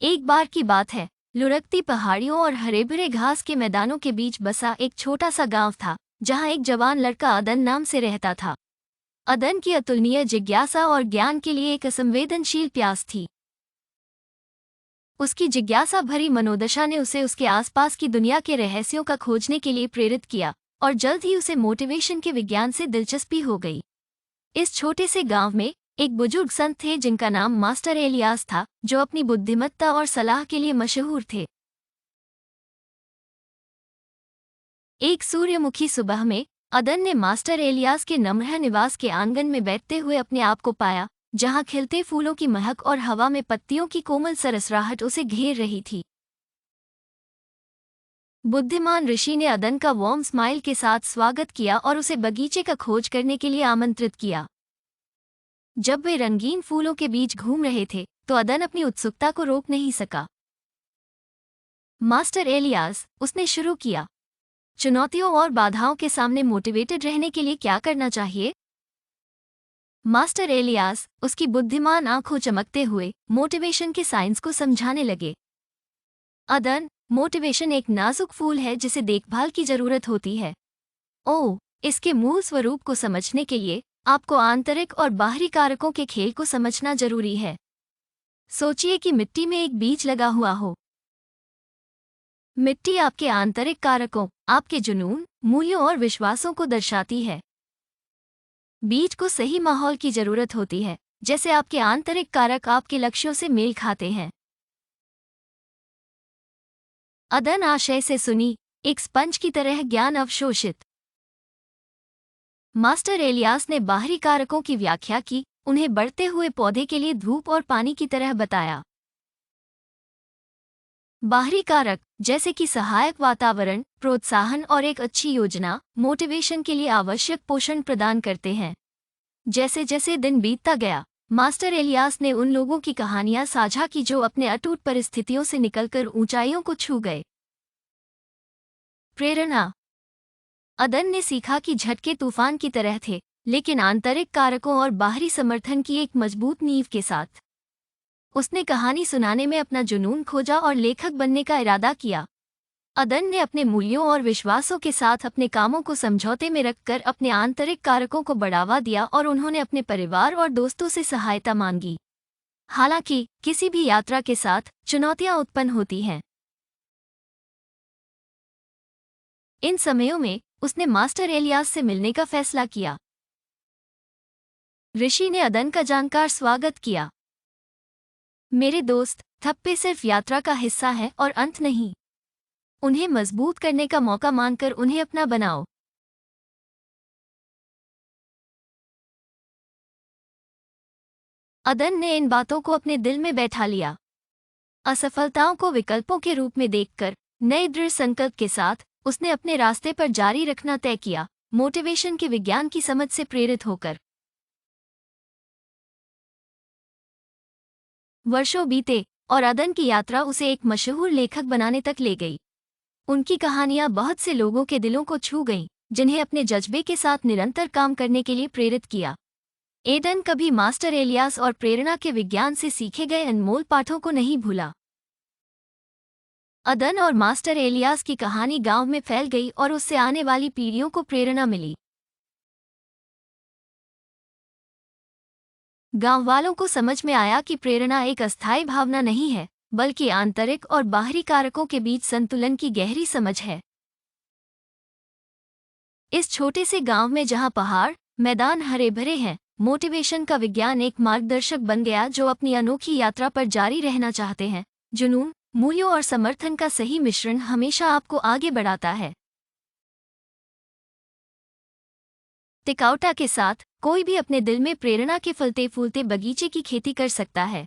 एक बार की बात है, लुढ़कती पहाड़ियों और हरे भरे घास के मैदानों के बीच बसा एक छोटा सा गांव था, जहां एक जवान लड़का अदन नाम से रहता था। अदन की अतुलनीय जिज्ञासा और ज्ञान के लिए एक असंवेदनशील प्यास थी। उसकी जिज्ञासा भरी मनोदशा ने उसे उसके आसपास की दुनिया के रहस्यों का खोजने के लिए प्रेरित किया, और जल्द ही उसे मोटिवेशन के विज्ञान से दिलचस्पी हो गई। इस छोटे से गांव में एक बुजुर्ग संत थे जिनका नाम मास्टर एलियास था, जो अपनी बुद्धिमत्ता और सलाह के लिए मशहूर थे। एक सूर्यमुखी सुबह में अदन ने मास्टर एलियास के नम्र निवास के आंगन में बैठते हुए अपने आप को पाया, जहां खिलते फूलों की महक और हवा में पत्तियों की कोमल सरसराहट उसे घेर रही थी। बुद्धिमान ऋषि ने अदन का वार्म स्माइल के साथ स्वागत किया और उसे बगीचे का खोज करने के लिए आमंत्रित किया। जब वे रंगीन फूलों के बीच घूम रहे थे, तो अदन अपनी उत्सुकता को रोक नहीं सका। मास्टर एलियास, उसने शुरू किया, चुनौतियों और बाधाओं के सामने मोटिवेटेड रहने के लिए क्या करना चाहिए? मास्टर एलियास, उसकी बुद्धिमान आंखों चमकते हुए, मोटिवेशन के साइंस को समझाने लगे। अदन, मोटिवेशन एक नाजुक फूल है जिसे देखभाल की जरूरत होती है। ओह, इसके मूल स्वरूप को समझने के लिए आपको आंतरिक और बाहरी कारकों के खेल को समझना जरूरी है। सोचिए कि मिट्टी में एक बीज लगा हुआ हो। मिट्टी आपके आंतरिक कारकों, आपके जुनून, मूल्यों और विश्वासों को दर्शाती है। बीज को सही माहौल की जरूरत होती है, जैसे आपके आंतरिक कारक आपके लक्ष्यों से मेल खाते हैं। अदन आशय से सुनी, एक स्पंज की तरह ज्ञान अवशोषित। मास्टर एलियास ने बाहरी कारकों की व्याख्या की, उन्हें बढ़ते हुए पौधे के लिए धूप और पानी की तरह बताया। बाहरी कारक, जैसे कि सहायक वातावरण, प्रोत्साहन और एक अच्छी योजना, मोटिवेशन के लिए आवश्यक पोषण प्रदान करते हैं। जैसे जैसे दिन बीतता गया, मास्टर एलियास ने उन लोगों की कहानियां साझा की जो अपने अटूट परिस्थितियों से निकलकर ऊंचाइयों को छू गए। प्रेरणा। अदन ने सीखा कि झटके तूफान की तरह थे, लेकिन आंतरिक कारकों और बाहरी समर्थन की एक मजबूत नींव के साथ। उसने कहानी सुनाने में अपना जुनून खोजा और लेखक बनने का इरादा किया। अदन ने अपने मूल्यों और विश्वासों के साथ अपने कामों को समझौते में रखकर अपने आंतरिक कारकों को बढ़ावा दिया, और उन्होंने अपने परिवार और दोस्तों से सहायता मांगी। हालांकि किसी भी यात्रा के साथ चुनौतियां उत्पन्न होती हैं। इन समयों में उसने मास्टर एलियास से मिलने का फैसला किया। ऋषि ने अदन का जानकार स्वागत किया। मेरे दोस्त, थप्पे सिर्फ यात्रा का हिस्सा है और अंत नहीं। उन्हें मजबूत करने का मौका मानकर उन्हें अपना बनाओ। अदन ने इन बातों को अपने दिल में बैठा लिया। असफलताओं को विकल्पों के रूप में देखकर नए दृढ़ संकल्प के साथ उसने अपने रास्ते पर जारी रखना तय किया, मोटिवेशन के विज्ञान की समझ से प्रेरित होकर। वर्षों बीते और अदन की यात्रा उसे एक मशहूर लेखक बनाने तक ले गई। उनकी कहानियां बहुत से लोगों के दिलों को छू गईं, जिन्हें अपने जज्बे के साथ निरंतर काम करने के लिए प्रेरित किया। एडन कभी मास्टर एलियास और प्रेरणा के विज्ञान से सीखे गए अनमोल पाठों को नहीं भूला। अदन और मास्टर एलियास की कहानी गांव में फैल गई और उससे आने वाली पीढ़ियों को प्रेरणा मिली। गांव वालों को समझ में आया कि प्रेरणा एक अस्थायी भावना नहीं है, बल्कि आंतरिक और बाहरी कारकों के बीच संतुलन की गहरी समझ है। इस छोटे से गांव में जहां पहाड़, मैदान हरे भरे हैं, मोटिवेशन का विज्ञान एक मार्गदर्शक बन गया जो अपनी अनोखी यात्रा पर जारी रहना चाहते हैं। जुनून, मूल्यों और समर्थन का सही मिश्रण हमेशा आपको आगे बढ़ाता है। टिकाऊता के साथ कोई भी अपने दिल में प्रेरणा के फलते फूलते बगीचे की खेती कर सकता है।